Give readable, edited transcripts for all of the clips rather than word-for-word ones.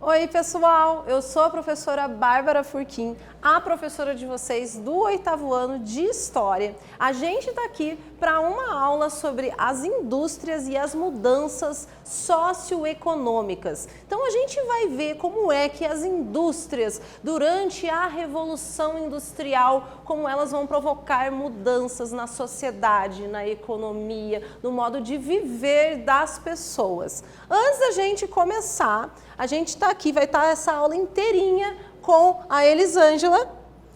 Oi pessoal, eu sou a professora Bárbara Furquim, a professora de vocês do 8º ano de História. A gente está aqui para uma aula sobre as indústrias e as mudanças socioeconômicas. Então a gente vai ver como é que as indústrias, durante a Revolução Industrial, como elas vão provocar mudanças na sociedade, na economia, no modo de viver das pessoas. Antes da gente começar, a gente está aqui, vai estar essa aula inteirinha com a Elisângela,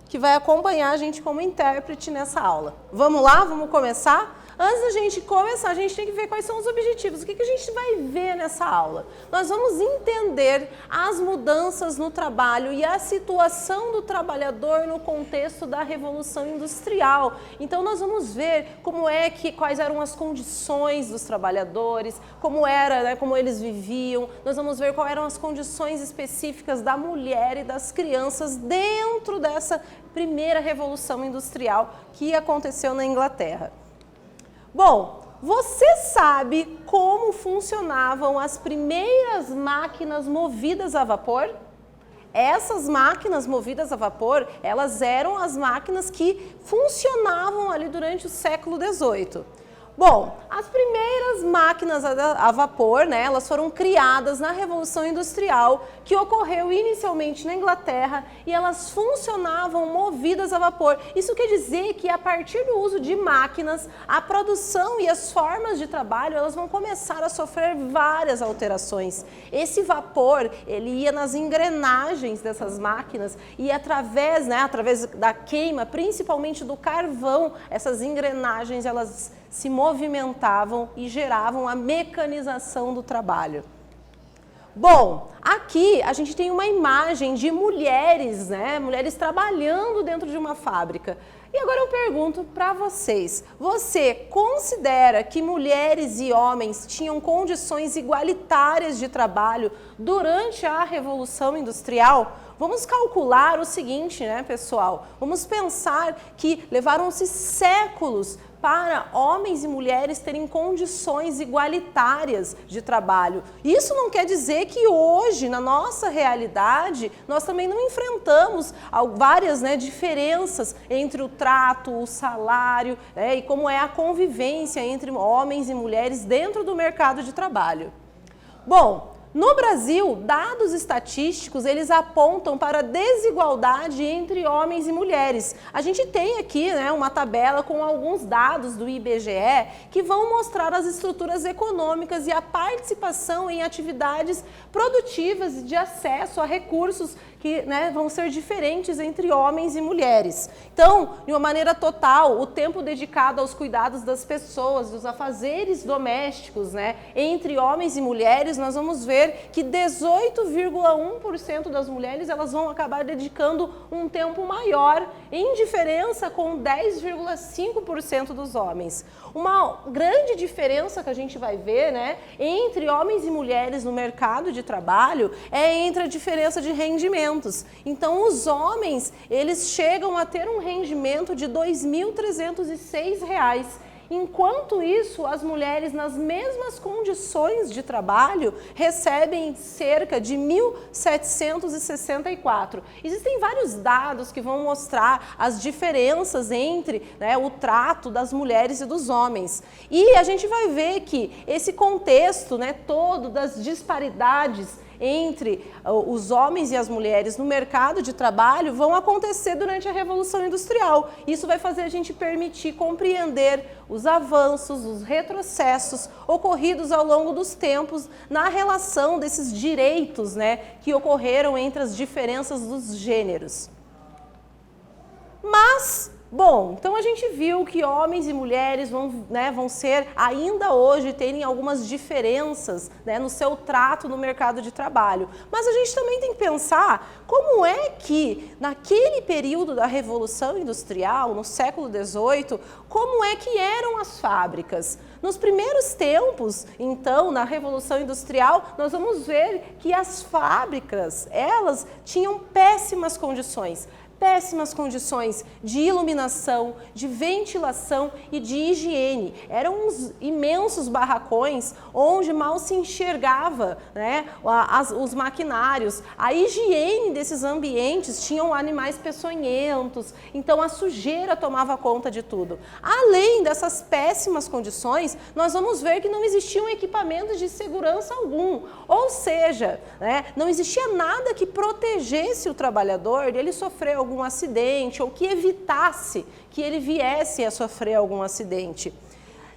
que vai acompanhar a gente como intérprete nessa aula. Vamos lá? Vamos começar? Antes da gente começar, a gente tem que ver quais são os objetivos. O que a gente vai ver nessa aula? Nós vamos entender as mudanças no trabalho e a situação do trabalhador no contexto da Revolução Industrial. Então, nós vamos ver quais eram as condições dos trabalhadores, como eles viviam. Nós vamos ver quais eram as condições específicas da mulher e das crianças dentro dessa primeira Revolução Industrial que aconteceu na Inglaterra. Bom, você sabe como funcionavam as primeiras máquinas movidas a vapor? Essas máquinas movidas a vapor, elas eram as máquinas que funcionavam ali durante o século XVIII. Bom, as primeiras máquinas a vapor, elas foram criadas na Revolução Industrial, que ocorreu inicialmente na Inglaterra, e elas funcionavam movidas a vapor. Isso quer dizer que a partir do uso de máquinas, a produção e as formas de trabalho, elas vão começar a sofrer várias alterações. Esse vapor, ele ia nas engrenagens dessas máquinas e através da queima, principalmente do carvão, essas engrenagens, elas se movimentavam e geravam a mecanização do trabalho. Bom, aqui a gente tem uma imagem de mulheres, mulheres trabalhando dentro de uma fábrica. E agora eu pergunto para vocês, você considera que mulheres e homens tinham condições igualitárias de trabalho durante a Revolução Industrial? Vamos calcular o seguinte, pessoal? Vamos pensar que levaram-se séculos para homens e mulheres terem condições igualitárias de trabalho. Isso não quer dizer que hoje, na nossa realidade, nós também não enfrentamos várias diferenças entre o trato, o salário, e como é a convivência entre homens e mulheres dentro do mercado de trabalho. Bom, no Brasil, dados estatísticos, eles apontam para a desigualdade entre homens e mulheres. A gente tem aqui uma tabela com alguns dados do IBGE que vão mostrar as estruturas econômicas e a participação em atividades produtivas e de acesso a recursos que vão ser diferentes entre homens e mulheres. Então, de uma maneira total, o tempo dedicado aos cuidados das pessoas, dos afazeres domésticos, entre homens e mulheres, nós vamos ver que 18,1% das mulheres elas vão acabar dedicando um tempo maior, em diferença com 10,5% dos homens. Uma grande diferença que a gente vai ver entre homens e mulheres no mercado de trabalho é entre a diferença de rendimentos. Então, os homens, eles chegam a ter um rendimento de R$ 2.306. Enquanto isso, as mulheres, nas mesmas condições de trabalho, recebem cerca de R$ 1.764. Existem vários dados que vão mostrar as diferenças entre o trato das mulheres e dos homens. E a gente vai ver que esse contexto todo das disparidades entre os homens e as mulheres no mercado de trabalho vão acontecer durante a Revolução Industrial. Isso vai fazer a gente permitir compreender os avanços, os retrocessos ocorridos ao longo dos tempos na relação desses direitos que ocorreram entre as diferenças dos gêneros. Mas, bom, então a gente viu que homens e mulheres vão ser, ainda hoje, terem algumas diferenças no seu trato no mercado de trabalho. Mas a gente também tem que pensar como é que, naquele período da Revolução Industrial, no século XVIII, como é que eram as fábricas. Nos primeiros tempos, então, na Revolução Industrial, nós vamos ver que as fábricas, elas tinham péssimas condições. péssimas condições de iluminação, de ventilação e de higiene. Eram uns imensos barracões onde mal se enxergava, né, os maquinários. A higiene desses ambientes tinham animais peçonhentos, então a sujeira tomava conta de tudo. Além dessas péssimas condições, nós vamos ver que não existiam equipamentos de segurança algum, ou seja, né, não existia nada que protegesse o trabalhador de ele sofrer algum acidente ou que evitasse que ele viesse a sofrer algum acidente.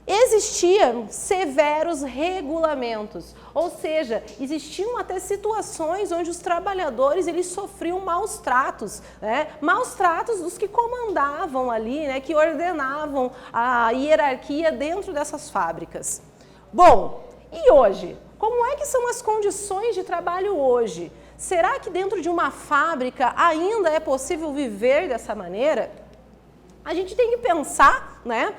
Existiam severos regulamentos, ou seja, existiam até situações onde os trabalhadores eles sofriam maus tratos, né? Maus tratos dos que comandavam ali, né? Que ordenavam a hierarquia dentro dessas fábricas. Bom, e hoje? Como é que são as condições de trabalho hoje? Será que dentro de uma fábrica ainda é possível viver dessa maneira? A gente tem que pensar, né,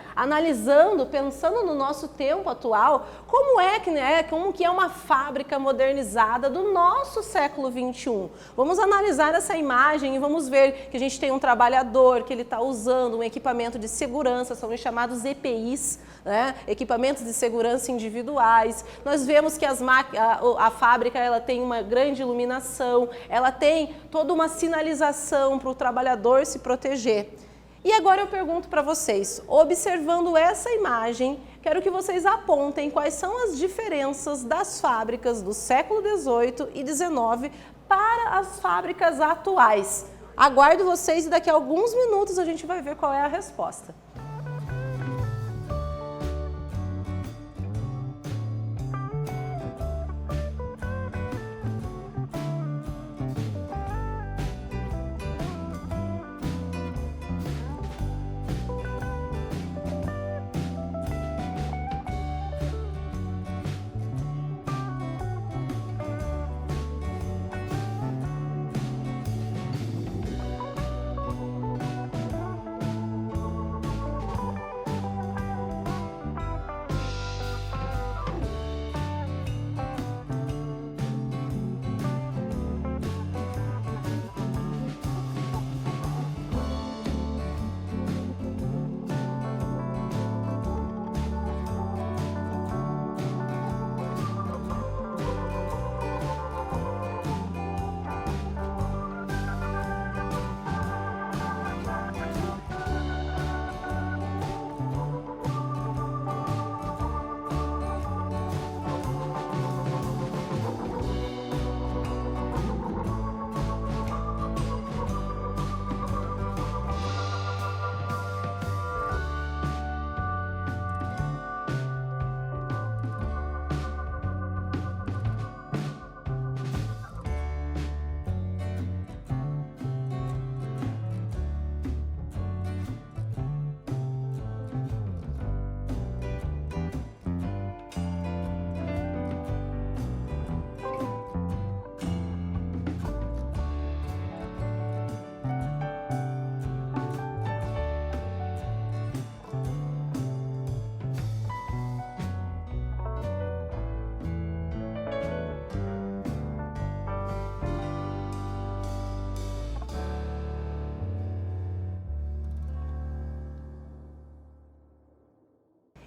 pensando no nosso tempo atual, como que é uma fábrica modernizada do nosso século XXI. Vamos analisar essa imagem e vamos ver que a gente tem um trabalhador que ele está usando um equipamento de segurança, são os chamados EPIs, né, equipamentos de segurança individuais. Nós vemos que a fábrica ela tem uma grande iluminação, ela tem toda uma sinalização para o trabalhador se proteger. E agora eu pergunto para vocês, observando essa imagem, quero que vocês apontem quais são as diferenças das fábricas do século XVIII e XIX para as fábricas atuais. Aguardo vocês e daqui a alguns minutos a gente vai ver qual é a resposta.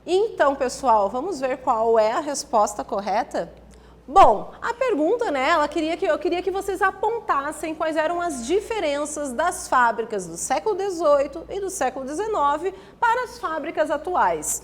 Então, pessoal, vamos ver qual é a resposta correta? Bom, a pergunta, né, eu queria que vocês apontassem quais eram as diferenças das fábricas do século XVIII e do século XIX para as fábricas atuais.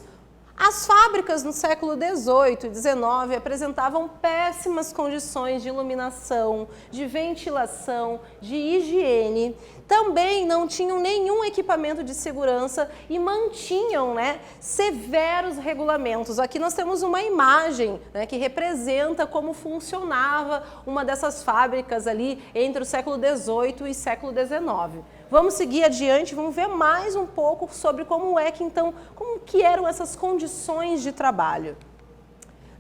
As fábricas no século XVIII e XIX apresentavam péssimas condições de iluminação, de ventilação, de higiene. Também não tinham nenhum equipamento de segurança e mantinham, né, severos regulamentos. Aqui nós temos uma imagem, né, que representa como funcionava uma dessas fábricas ali entre o século XVIII e século XIX. Vamos seguir adiante, vamos ver mais um pouco sobre como que eram essas condições de trabalho.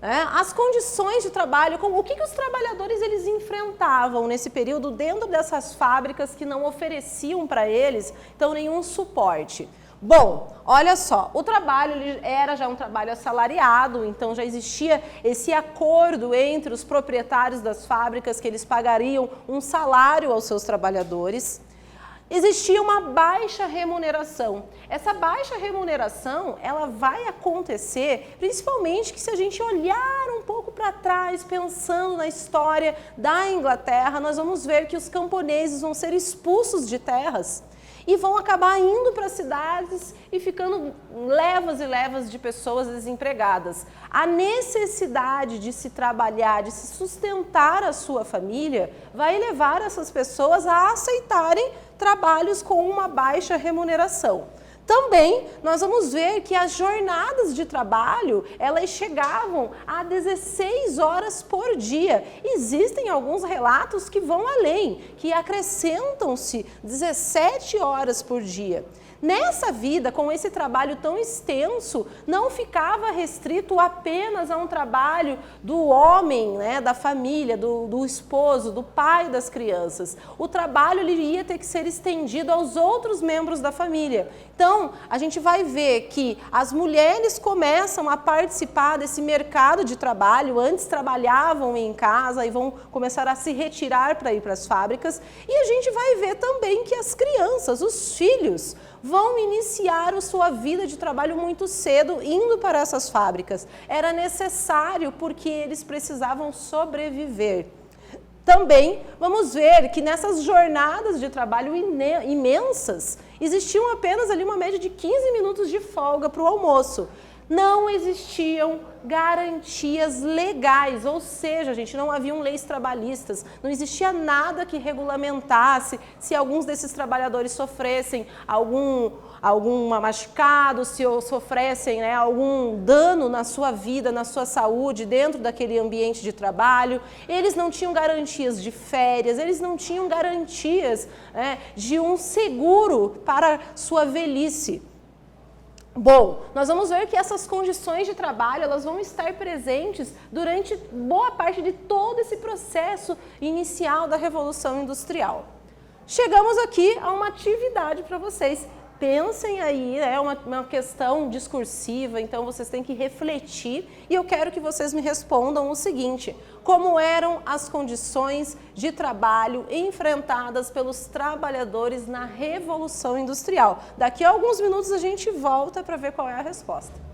As condições de trabalho, o que os trabalhadores eles enfrentavam nesse período dentro dessas fábricas que não ofereciam para eles, então, nenhum suporte. Bom, olha só, o trabalho era já um trabalho assalariado, então já existia esse acordo entre os proprietários das fábricas que eles pagariam um salário aos seus trabalhadores. Existia uma baixa remuneração. Essa baixa remuneração, ela vai acontecer principalmente que se a gente olhar um pouco para trás, pensando na história da Inglaterra, nós vamos ver que os camponeses vão ser expulsos de terras e vão acabar indo para cidades e ficando levas e levas de pessoas desempregadas. A necessidade de se trabalhar, de se sustentar a sua família, vai levar essas pessoas a aceitarem trabalhos com uma baixa remuneração. Também nós vamos ver que as jornadas de trabalho, elas chegavam a 16 horas por dia. Existem alguns relatos que vão além, que acrescentam-se 17 horas por dia. Nessa vida, com esse trabalho tão extenso, não ficava restrito apenas a um trabalho do homem, né, da família, do esposo, do pai das crianças. O trabalho iria ter que ser estendido aos outros membros da família. Então, a gente vai ver que as mulheres começam a participar desse mercado de trabalho, antes trabalhavam em casa e vão começar a se retirar para ir para as fábricas. E a gente vai ver também que as crianças, os filhos, vão iniciar a sua vida de trabalho muito cedo, indo para essas fábricas. Era necessário porque eles precisavam sobreviver. Também vamos ver que nessas jornadas de trabalho imensas, existiam apenas ali uma média de 15 minutos de folga para o almoço. Não existiam garantias legais, ou seja, gente, não haviam leis trabalhistas, não existia nada que regulamentasse se alguns desses trabalhadores sofressem algum machucado, se sofressem, né, algum dano na sua vida, na sua saúde, dentro daquele ambiente de trabalho. Eles não tinham garantias de férias, eles não tinham garantias, né, de um seguro para sua velhice. Bom, nós vamos ver que essas condições de trabalho, elas vão estar presentes durante boa parte de todo esse processo inicial da Revolução Industrial. Chegamos aqui a uma atividade para vocês. Pensem aí, é uma questão discursiva, então vocês têm que refletir e eu quero que vocês me respondam o seguinte: como eram as condições de trabalho enfrentadas pelos trabalhadores na Revolução Industrial? Daqui a alguns minutos a gente volta para ver qual é a resposta.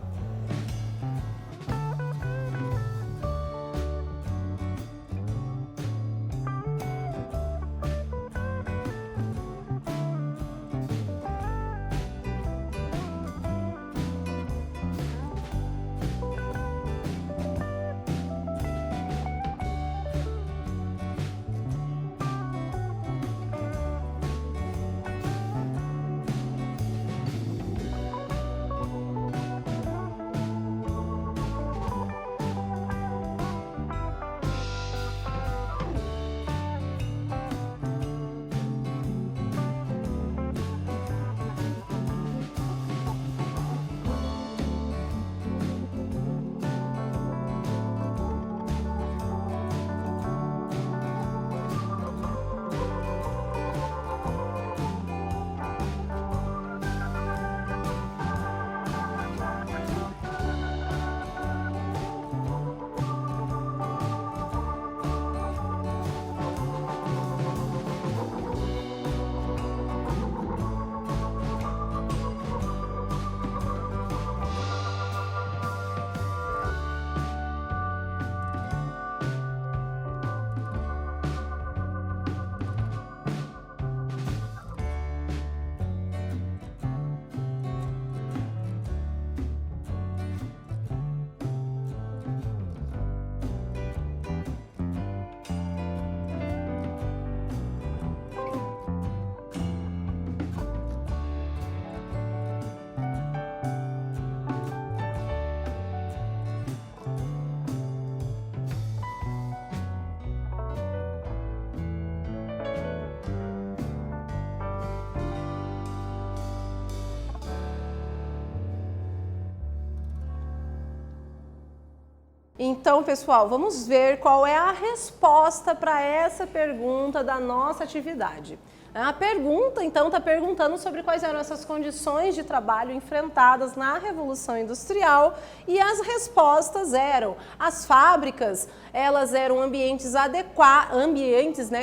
Então, pessoal, vamos ver qual é a resposta para essa pergunta da nossa atividade. A pergunta, então, está perguntando sobre quais eram essas condições de trabalho enfrentadas na Revolução Industrial e as respostas eram: as fábricas, elas eram ambientes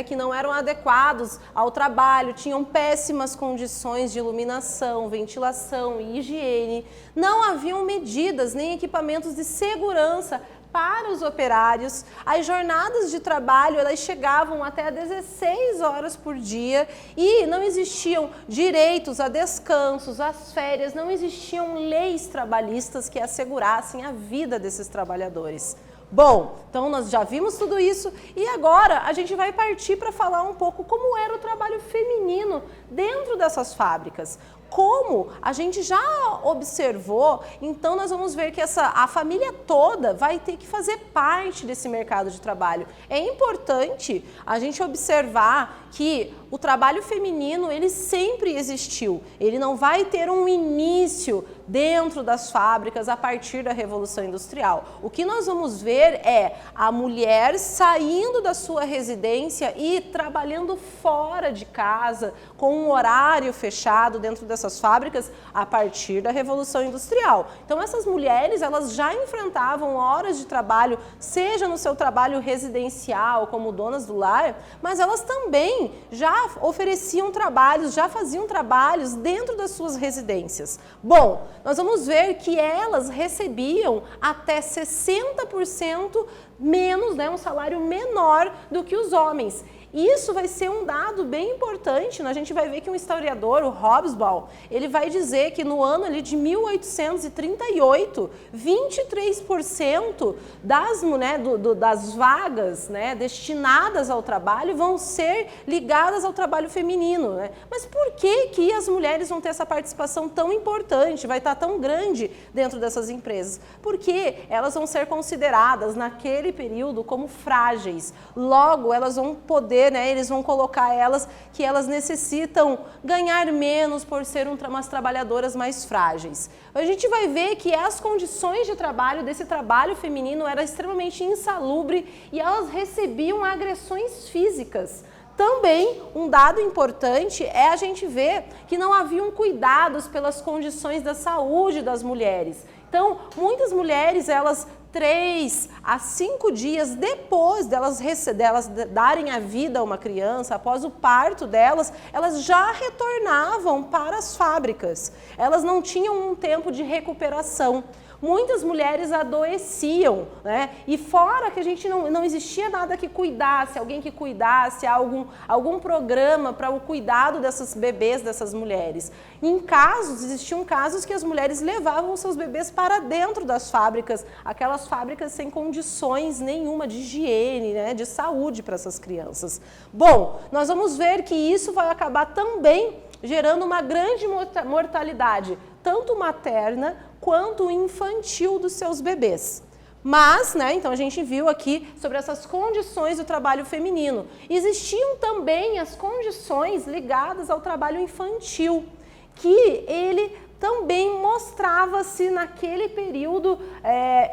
que não eram adequados ao trabalho, tinham péssimas condições de iluminação, ventilação e higiene, não haviam medidas nem equipamentos de segurança para os operários, as jornadas de trabalho elas chegavam até 16 horas por dia e não existiam direitos a descansos, às férias, não existiam leis trabalhistas que assegurassem a vida desses trabalhadores. Bom, então nós já vimos tudo isso e agora a gente vai partir para falar um pouco como era o trabalho feminino dentro dessas fábricas. Como a gente já observou, então nós vamos ver que a família toda vai ter que fazer parte desse mercado de trabalho. É importante a gente observar que o trabalho feminino, ele sempre existiu. Ele não vai ter um início dentro das fábricas a partir da Revolução Industrial. O que nós vamos ver é a mulher saindo da sua residência e trabalhando fora de casa, com um horário fechado dentro dessas fábricas a partir da Revolução Industrial. Então essas mulheres, elas já enfrentavam horas de trabalho, seja no seu trabalho residencial, como donas do lar, mas elas também já ofereciam trabalhos, já faziam trabalhos dentro das suas residências. Bom, nós vamos ver que elas recebiam até 60% menos, um salário menor do que os homens. Isso vai ser um dado bem importante, a gente vai ver que um historiador, o Hobsbawm, ele vai dizer que no ano ali de 1838, 23% das vagas destinadas ao trabalho vão ser ligadas ao trabalho feminino. Mas por que as mulheres vão ter essa participação tão importante, vai estar tão grande dentro dessas empresas? Porque elas vão ser consideradas naquele período como frágeis, logo elas vão poder, eles vão colocar que elas necessitam ganhar menos por ser umas trabalhadoras mais frágeis. A gente vai ver que as condições de trabalho desse trabalho feminino eram extremamente insalubre e elas recebiam agressões físicas. Também, um dado importante é a gente ver que não haviam cuidados pelas condições da saúde das mulheres. Então, muitas mulheres, elas 3 a 5 dias depois delas darem a vida a uma criança, após o parto delas, elas já retornavam para as fábricas. Elas não tinham um tempo de recuperação. Muitas mulheres adoeciam, e fora que a gente não existia nada que cuidasse, alguém que cuidasse, algum programa para o cuidado dessas bebês, dessas mulheres. Existiam casos que as mulheres levavam seus bebês para dentro das fábricas, aquelas fábricas sem condições nenhuma de higiene, de saúde para essas crianças. Bom, nós vamos ver que isso vai acabar também gerando uma grande mortalidade, tanto materna quanto infantil dos seus bebês. Mas, então a gente viu aqui sobre essas condições do trabalho feminino. Existiam também as condições ligadas ao trabalho infantil, que ele também mostrava-se naquele período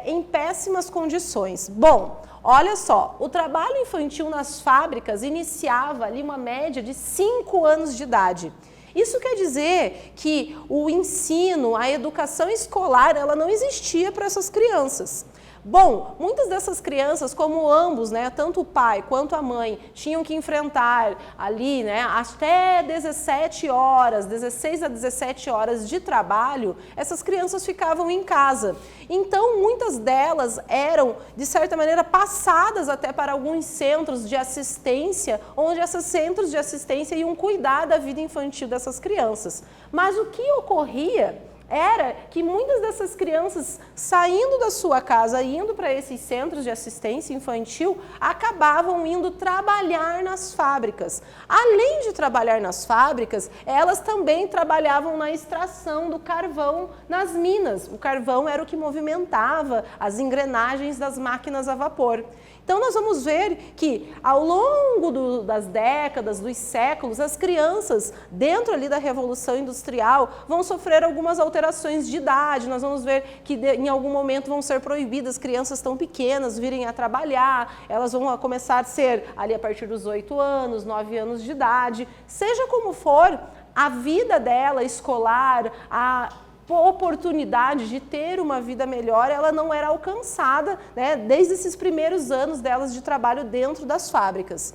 em péssimas condições. Bom, olha só, o trabalho infantil nas fábricas iniciava ali uma média de 5 anos de idade. Isso quer dizer que o ensino, a educação escolar, ela não existia para essas crianças. Bom, muitas dessas crianças, como ambos, tanto o pai quanto a mãe, tinham que enfrentar ali, até 17 horas, 16 a 17 horas de trabalho, essas crianças ficavam em casa. Então, muitas delas eram, de certa maneira, passadas até para alguns centros de assistência, onde esses centros de assistência iam cuidar da vida infantil dessas crianças. Mas o que ocorria era que muitas dessas crianças, saindo da sua casa e indo para esses centros de assistência infantil, acabavam indo trabalhar nas fábricas. Além de trabalhar nas fábricas, elas também trabalhavam na extração do carvão nas minas. O carvão era o que movimentava as engrenagens das máquinas a vapor. Então, nós vamos ver que, ao longo das décadas, dos séculos, as crianças, dentro ali da Revolução Industrial, vão sofrer algumas alterações alterações de idade, nós vamos ver que em algum momento vão ser proibidas crianças tão pequenas virem a trabalhar, elas vão começar a ser ali a partir dos 8 anos, 9 anos de idade. Seja como for, a vida dela escolar, a oportunidade de ter uma vida melhor, ela não era alcançada, né, desde esses primeiros anos delas de trabalho dentro das fábricas.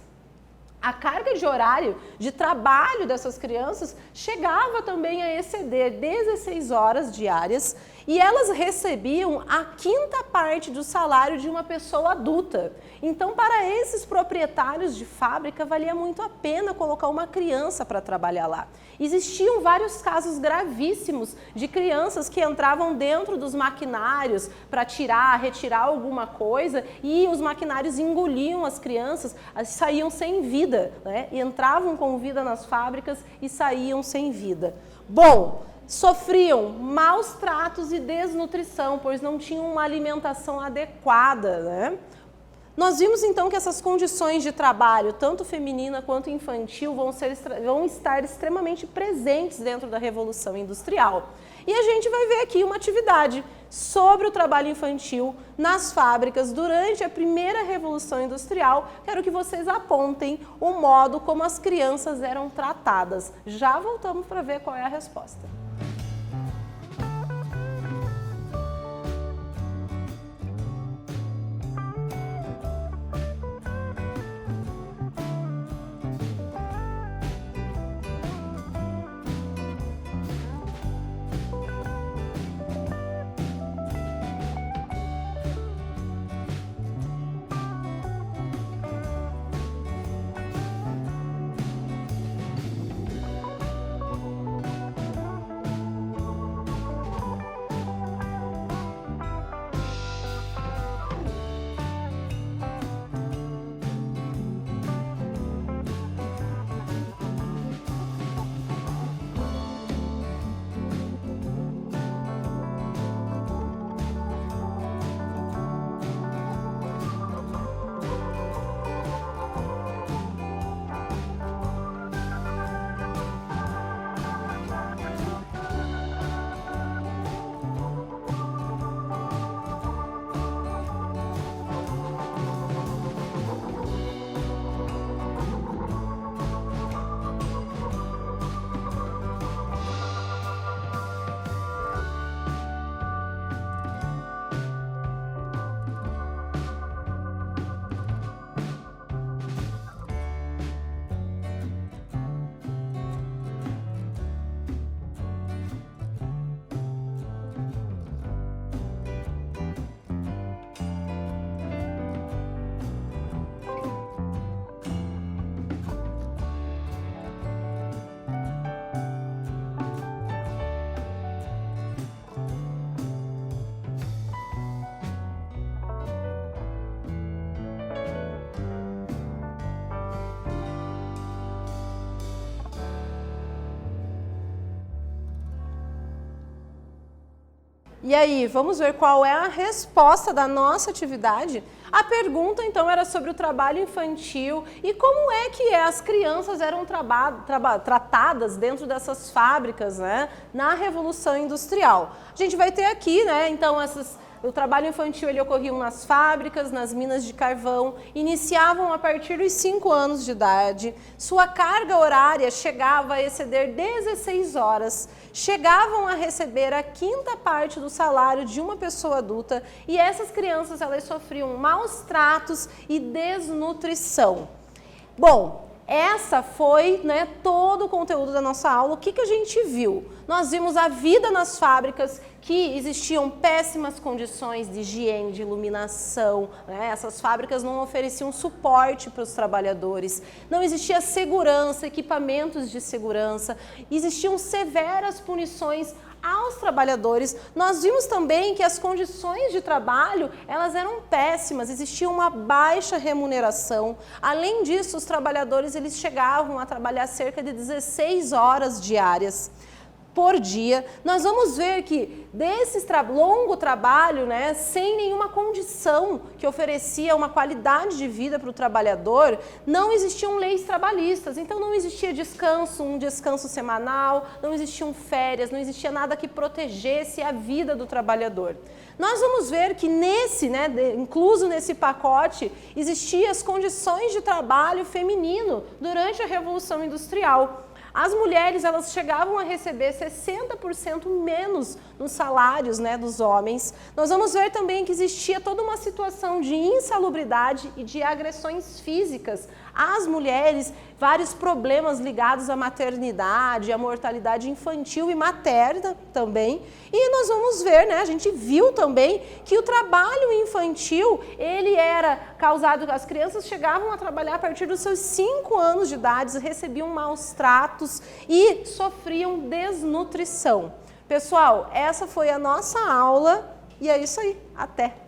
A carga de horário de trabalho dessas crianças chegava também a exceder 16 horas diárias e elas recebiam a 5ª parte do salário de uma pessoa adulta. Então, para esses proprietários de fábrica, valia muito a pena colocar uma criança para trabalhar lá. Existiam vários casos gravíssimos de crianças que entravam dentro dos maquinários para retirar alguma coisa e os maquinários engoliam as crianças, saíam sem vida, né? E entravam com vida nas fábricas e saíam sem vida. Bom, sofriam maus tratos e desnutrição, pois não tinham uma alimentação adequada, né? Nós vimos então que essas condições de trabalho, tanto feminina quanto infantil, vão estar extremamente presentes dentro da Revolução Industrial. E a gente vai ver aqui uma atividade sobre o trabalho infantil nas fábricas durante a primeira Revolução Industrial. Quero que vocês apontem o modo como as crianças eram tratadas. Já voltamos para ver qual é a resposta. E aí, vamos ver qual é a resposta da nossa atividade? A pergunta, então, era sobre o trabalho infantil e como é que as crianças eram tratadas dentro dessas fábricas, né, na Revolução Industrial. A gente vai ter aqui, né, então, o trabalho infantil ele ocorria nas fábricas, nas minas de carvão, iniciavam a partir dos 5 anos de idade, sua carga horária chegava a exceder 16 horas, chegavam a receber a 5ª parte do salário de uma pessoa adulta e essas crianças elas sofriam maus tratos e desnutrição. Bom, essa foi, né, todo o conteúdo da nossa aula. O que a gente viu? Nós vimos a vida nas fábricas, que existiam péssimas condições de higiene, de iluminação, né? Essas fábricas não ofereciam suporte para os trabalhadores, não existia segurança, equipamentos de segurança, existiam severas punições aos trabalhadores. Nós vimos também que as condições de trabalho, elas eram péssimas, existia uma baixa remuneração. Além disso, os trabalhadores eles chegavam a trabalhar cerca de 16 horas diárias. por dia. Nós vamos ver que desse longo trabalho, né, sem nenhuma condição que oferecia uma qualidade de vida para o trabalhador, não existiam leis trabalhistas, então não existia descanso, um descanso semanal, não existiam férias, não existia nada que protegesse a vida do trabalhador. Nós vamos ver que incluso nesse pacote, existiam as condições de trabalho feminino durante a Revolução Industrial. As mulheres, elas chegavam a receber 60% menos nos salários, né, dos homens. Nós vamos ver também que existia toda uma situação de insalubridade e de agressões físicas às mulheres, vários problemas ligados à maternidade, à mortalidade infantil e materna também. E nós vamos ver, né, a gente viu também que o trabalho infantil, ele era causado, as crianças chegavam a trabalhar a partir dos seus 5 anos de idade, recebiam maus tratos e sofriam desnutrição. Pessoal, essa foi a nossa aula e é isso aí. Até!